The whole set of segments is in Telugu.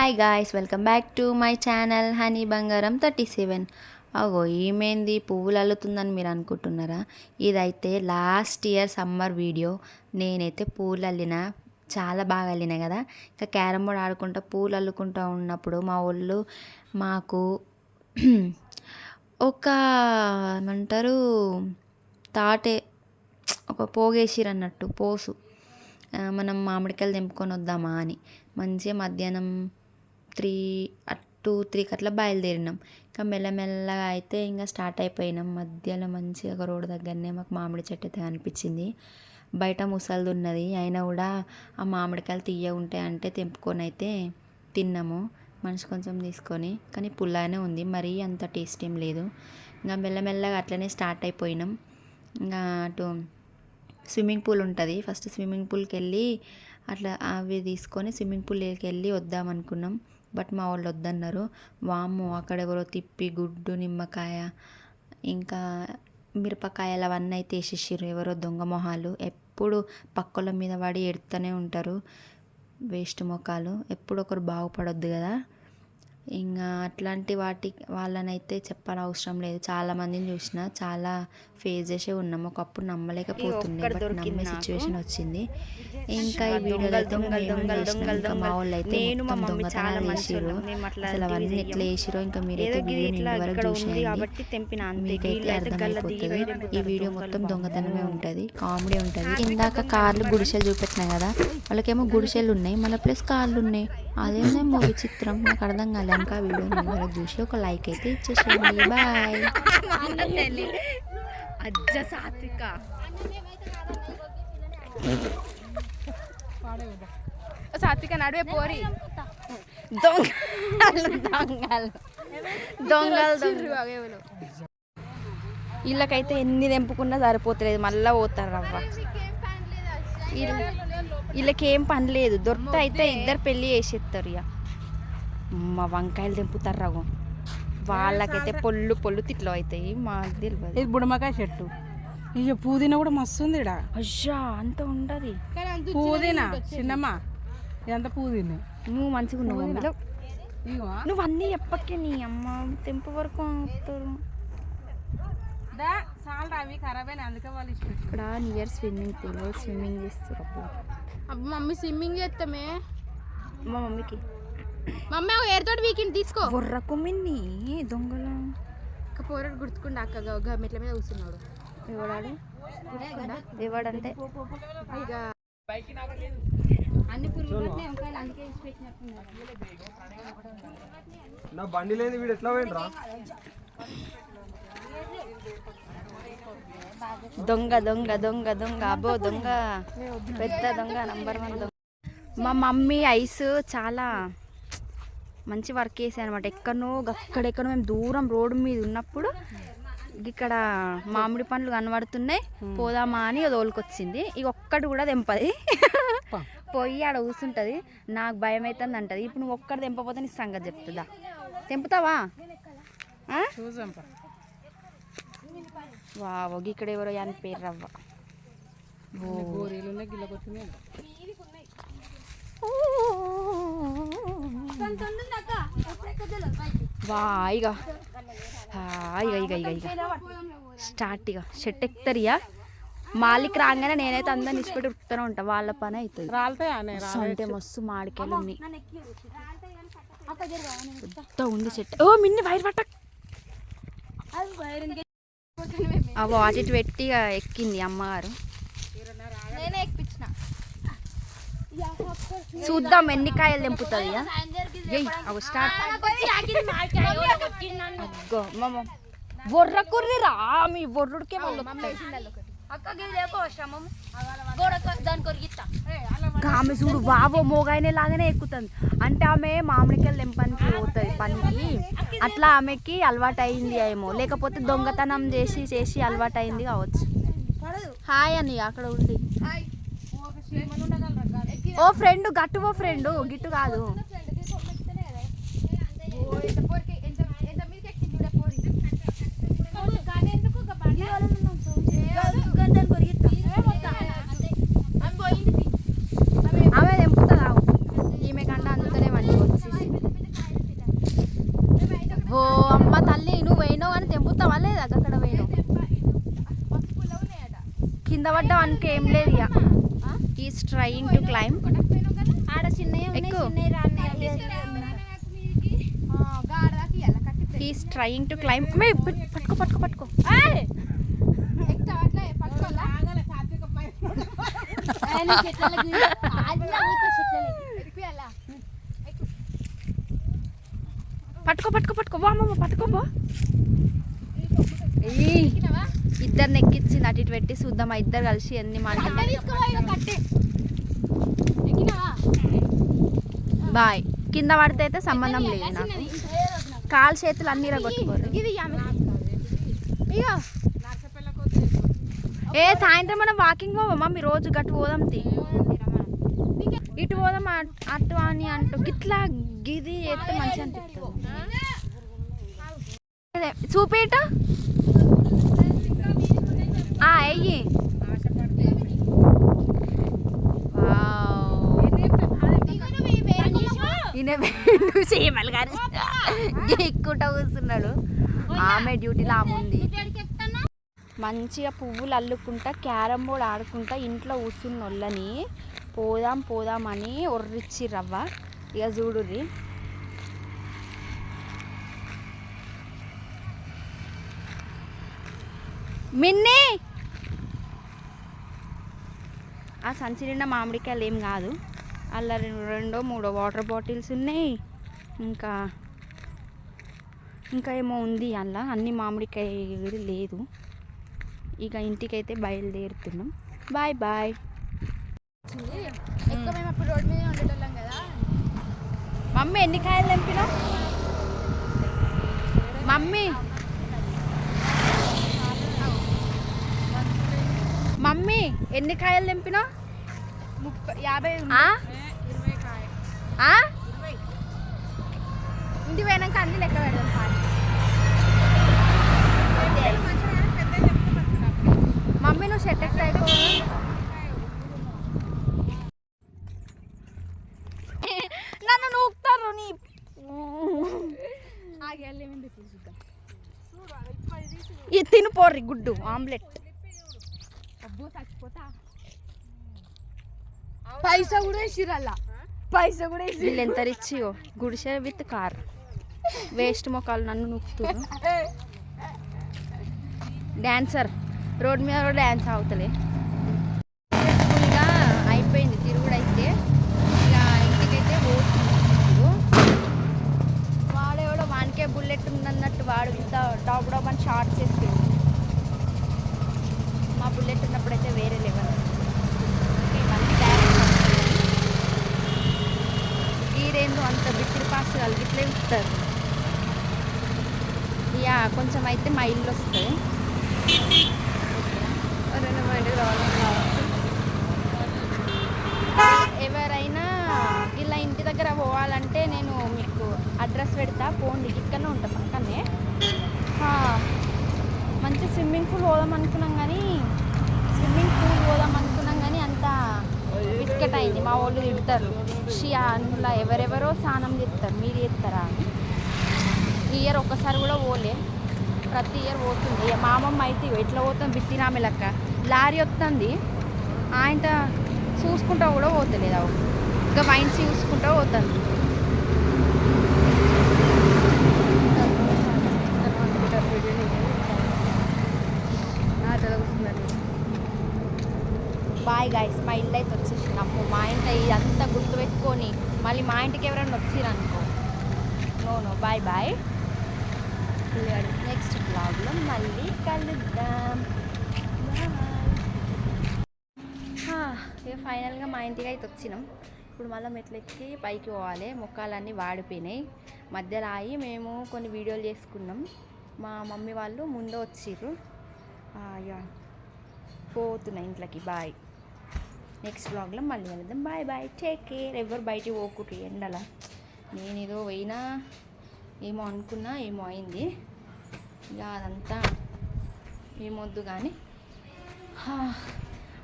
Hi guys, welcome back to my channel honey బంగారం 37. అగో ఏమైంది పువ్వులు అల్లుతుందని మీరు అనుకుంటున్నారా? ఇదైతే లాస్ట్ ఇయర్ సమ్మర్ వీడియో. నేనైతే పూలు అల్లిన, చాలా బాగా అల్లిన కదా. ఇంకా క్యారమ్ బోర్డ్ ఆడుకుంటూ పూలు అల్లుకుంటూ ఉన్నప్పుడు మా వాళ్ళు మాకు ఒక ఏమంటారు తాటే ఒక పోగేసిరు అన్నట్టు పోసు. మనం మామిడికాయలు తెంపుకొని వద్దామా అని మంచిగా మధ్యాహ్నం 3 అట్లా బయలుదేరినాం. ఇంకా మెల్లమెల్లగా అయితే ఇంకా స్టార్ట్ అయిపోయినాం. మధ్యలో మంచిగా ఒక రోడ్డు దగ్గరనే మాకు మామిడి చెట్టు అయితే అనిపించింది. బయట ముసలిది ఉన్నది, అయినా కూడా ఆ మామిడికాయలు తీయ ఉంటాయి అంటే తెంపుకొని అయితే తిన్నాము. మనిషి కొంచెం తీసుకొని, కానీ పుల్లానే ఉంది, మరీ అంత టేస్ట్ ఏం లేదు. ఇంకా మెల్లమెల్లగా అట్లనే స్టార్ట్ అయిపోయినాం. ఇంకా అటు స్విమ్మింగ్ పూల్ ఉంటుంది, ఫస్ట్ స్విమ్మింగ్ పూల్కి వెళ్ళి అట్లా అవి తీసుకొని స్విమ్మింగ్ పూల్కి వెళ్ళి వద్దామనుకున్నాం. బట్ మా వాళ్ళు వద్దన్నారు. వాము అక్కడ ఎవరో తిప్పి గుడ్డు, నిమ్మకాయ, ఇంకా మిరపకాయలు అవన్నీ అయితే వేసేసారు. ఎవరో దొంగ మొహాలు ఎప్పుడు పక్కల మీద పడి ఎడుతూనే ఉంటారు, వేస్ట్ మొఖాలు. ఎప్పుడు ఒకరు బాగుపడొద్దు కదా. ఇంకా అట్లాంటి వాళ్ళనైతే చెప్పని అవసరం లేదు. చాలామందిని చూసిన, చాలా ఫేస్ చేసే ఉన్నాము. ఒకప్పుడు నమ్మలేకపోతుండే, బట్ నమ్మే సిచ్యువేషన్ వచ్చింది. ఇంకా ఈ వీడియోలో అయితే ఇంకా మా వాళ్ళు అయితే మొత్తం దొంగతనాలు వేసిరు. అసలు అవన్నీ ఎట్లా వేసిరో ఇంకా మీరైతే వీడియో వరకు చూసేయండి, మీకైతే అర్థమైపోతుంది. ఈ వీడియో మొత్తం దొంగతనమే ఉంటుంది, కామెడీ ఉంటుంది. ఇందాక కార్లు గుడిసెలు చూపెట్టినా కదా, వాళ్ళకేమో గుడిసెలు ఉన్నాయి, మళ్ళీ ప్లస్ కార్లు ఉన్నాయి. అదేమో విచిత్రం, నాకు అర్థం కాలేదు. ఇంకా వీడియో వరకు చూసి ఒక లైక్ అయితే ఇచ్చేసేయండి. బాయ్. సాత్విక నడువే పోరి. దొంగలు వీళ్ళకైతే ఎన్ని తెంపుకున్నా సరిపోతలేదు, మళ్ళీ పోతారు రవ్వ. వీళ్ళకేం పని లేదు, దొరికితే అయితే ఇద్దరు పెళ్ళి చేసేస్తారు. ఇక మా వంకాయలు తెంపుతారు రవ్వ, వాళ్ళకైతే పొల్లు పొల్లు తిట్లు అవుతాయి. మాకు తెలియదు. ఇది బుడమకాయ చెట్టు, ఇక పుదీనా కూడా మస్తు ఉంది. అయ్యా అంత ఉండదు పుదీనా చిన్నమ్మ, ఇదంతా పుదీనా. నువ్వు మంచిగా ఉన్నావు, నువ్వు అన్నీ చెప్పకే. నీ అమ్మ తెంపు వరకు అవి ఖరాబ్ అయినా, అందుకే వాళ్ళు ఇష్టం. ఇక్కడ నియర్ స్విమ్మింగ్ పూల్, స్విమ్మింగ్ చేస్తారు. అబ్బా మమ్మీ స్విమ్మింగ్ చేస్తామే. మా మమ్మీకి మమ్మీ ఏరుతోటి వీకింగ్ తీసుకో. బొర్రకు మిన్ని దొంగల పోరాడు గుర్తుకుండా అక్క మెట్ల మీద కూర్చున్నాడు. ఎవడాడు? ఎవడంటే ఇక అన్ని నా బండి లేదు, వీడు ఎట్లా పోయిండ్రా? దొంగ దొంగ దొంగ దొంగ అబ్బో దొంగ, పెద్ద దొంగ, నంబర్ 1 దొంగ. మా మమ్మీ ఐస్ చాలా మంచి వర్క్ చేసాయి అనమాట. అక్కడెక్కడో మేము దూరం రోడ్డు మీద ఉన్నప్పుడు ఇక్కడ మామిడి పండ్లు కనబడుతున్నాయి, పోదామా అని తోలుకొచ్చింది. ఇక ఒక్కటి కూడా తెంపది, పోయి ఆడ కూర్చుంటుంది. నాకు భయం అవుతుంది అంటది. ఇప్పుడు నువ్వు ఒక్కటి తెంపపోతే నీ సంగతి చెప్తుందా? తెంపుతావా? వావ్, ఇక్కడ ఎవరో అని పేరు రవ్వ. ఇక స్టార్ట్, ఇక షెట్ ఎక్కుతారియా. మాలిక్ రాగానే నేనైతే అందరిని ఇచ్చిపెట్టి ఉరుకుతూనే ఉంటా, వాళ్ళ పని అవుతుంది. అంటే మస్తు మామిడికాయలు ఉన్నాయి, ఉంది చెట్టు. ఓ మిన్ని వైర్ పట్ట అవో అటు ఇటు పెట్టి ఎక్కింది అమ్మగారు. చూద్దాం ఎన్ని కాయలు తెంపుతుంది. స్టార్ట్. బొర్ర కుర్రిరా, మీ బొర్రుడికే వాళ్ళు ఆమె చూడు బాబో మోగాయనే లాగానే ఎక్కుతుంది. అంటే ఆమె మామిడికాయలు తెంపడానికి పోతుంది పనికి, అట్లా ఆమెకి అలవాటు అయింది ఏమో, లేకపోతే దొంగతనం చేసి చేసి అలవాటు అయింది కావచ్చు. హాయ్ అని అక్కడ ఉండి, ఓ ఫ్రెండ్ గట్టు, ఓ ఫ్రెండ్ గిట్టు కాదు. ఆమె తెంపుతుందా? ఈమె కన్నా అందుతలే మంచిగా వచ్చి కింద పడ్డా అనుకో ఏం లేదు ఇక ఈస్ ట్రైయింగ్ టు క్లైమ్ ఆడ చిన్నవి ఎక్కువ ఈస్ ట్రైయింగ్ టు క్లైమ్ పట్టుకో పట్టుకో పట్టుకో పట్టుకో పట్టుకో పట్టుకో బామ్మ పట్టుకోబో ఇద్దరిని ఎక్కించింది అటు ఇటు పెట్టి చూద్దాం ఇద్దరు కలిసి ఎన్ని మాట్లాడుతుంది బాయ్ కింద పడితే అయితే సంబంధం లేదు నాకు కాలు చేతులు అన్ని కొట్టుకోరు ఏ సాయంత్రం మనం వాకింగ్ పోవమ్మా మీ రోజు గట్టు పోదాం ఇటు పోదాం అటు అని అంటూ గిట్లా గిది ఎత్తే మంచిగా అనిపిస్తుంది చూపేట అయ్యి చీమలు కానీ ఎక్కుంటా కూర్చున్నాడు ఆమె డ్యూటీలో ఆమె ఉంది మంచిగా పువ్వులు అల్లుకుంటా క్యారమ్ బోర్డ్ ఆడుకుంటా ఇంట్లో కూర్చున్న వాళ్ళని పోదాం పోదామని ఒర్రిచ్చి రవ్వ ఇక చూడుర్రి మిన్ని ఆ సంచి నిండా మామిడికాయలు ఏం కాదు అలా రెండో మూడో వాటర్ బాటిల్స్ ఉన్నాయి ఇంకా ఏమో ఉంది అలా అన్ని మామిడికాయ లేదు ఇక ఇంటికైతే బయలుదేరుతున్నాం బాయ్ బాయ్ మేము అప్పుడు రోడ్ మీద ఉండేటోళ్ళం కదా మమ్మీ ఎన్ని కాయలు తెంపినా మమ్మీ ఎన్ని కాయలు తెంపినా 50 20 కాయ ఇంటి పోయినాక అన్ని లెక్క పెడదాం మమ్మీ నువ్వు షర్ట్ ఎక్కడ అయిపోవా నన్ను నూకుతారు నీ ఇది తినిపోర్రి గుడ్డు ఆమ్లెట్ పైసా కూడా వేసిరల్లా పైసా కూడా వీళ్ళు ఎంత రిచ్చియో గుడిసె విత్ కార్ వేస్ట్ మొక్కలు నన్ను నూకుతారు డాన్సర్ రోడ్ మీద కూడా డ్యాన్స్ అవుతలే సక్సెస్ఫుల్గా అయిపోయింది తిరుగుడు అయితే ఇక ఇంటికైతే పోతున్నాడు వాడేవాడో వానికే బుల్లెట్ ఉందన్నట్టు వాడు ఇంత డాబ్ డాబ్ అని షార్ట్స్ వేస్తుంది మా బుల్లెట్ ఉన్నప్పుడైతే వేరే లెవెల్ గీరేందు అంత బిత్తిరి పాస్ వాళ్ళు గిట్లే ఇస్తారు ఇక కొంచెం అయితే మా ఇల్లు వస్తుంది ఎవరైనా ఇలా ఇంటి దగ్గర పోవాలంటే నేను మీకు అడ్రస్ పెడతా పోండి ఇక్కడనే ఉంటా పక్కనే మంచి స్విమ్మింగ్ పూల్ పోదాం అనుకున్నాం కానీ అంత బిస్కెట్ అయింది మా వాళ్ళు తిడతారు అందులో ఎవరెవరో స్నానం చేస్తారు మీరు చేస్తారా అని ఈ ఇయర్ ఒక్కసారి కూడా పోలే ప్రతి ఇయర్ పోతుంది మా అమ్మమ్మ అయితే ఎట్లా పోతుంది బిత్తిరామె లెక్క లారీ వస్తుంది ఆయన చూసుకుంటా కూడా పోతలేదు అవు ఇంకా వైన్స్ చూసుకుంటా పోతుంది బాయ్ గైస్ మా ఇల్లు అయితే వచ్చేసినాము మా ఇంట ఇదంతా గుర్తుపెట్టుకొని మళ్ళీ మా ఇంటికి ఎవరైనా వచ్చిరనుకో నో బాయ్ బాయ్ నెక్స్ట్ బ్లాగ్లో మళ్ళీ కలుద్దాం ఇక ఫైనల్గా మా ఇంటికి అయితే వచ్చినాం ఇప్పుడు మళ్ళీ మెట్లెక్కి పైకి పోవాలి మొక్కలన్నీ వాడిపోయినాయి మధ్యలో ఆగి మేము కొన్ని వీడియోలు చేసుకున్నాం మా మమ్మీ వాళ్ళు ముందు వచ్చిర్రు పోతున్నా ఇంట్లోకి బాయ్ నెక్స్ట్ బ్లాగ్లో మళ్ళీ వెళ్దాం బాయ్ బాయ్ టేక్ కేర్ ఎవరు బయటికి పోకుర్రి ఎండలా నేను ఏదో పోయినా ఏమో అనుకున్నా ఏమో అయింది ఇక అదంతా ఏమొద్దు కానీ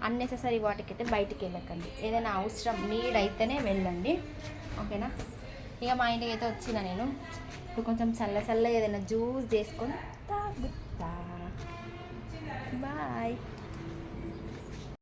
అన్నెసెసరీ వాటికైతే బయటికి వెళ్ళకండి ఏదైనా అవసరం నీడ్ అయితేనే వెళ్ళండి ఓకేనా ఇక మా ఇంటికి అయితే వచ్చిన నేను ఇప్పుడు కొంచెం చల్ల ఏదైనా జ్యూస్ చేసుకొని తాగుతా బాయ్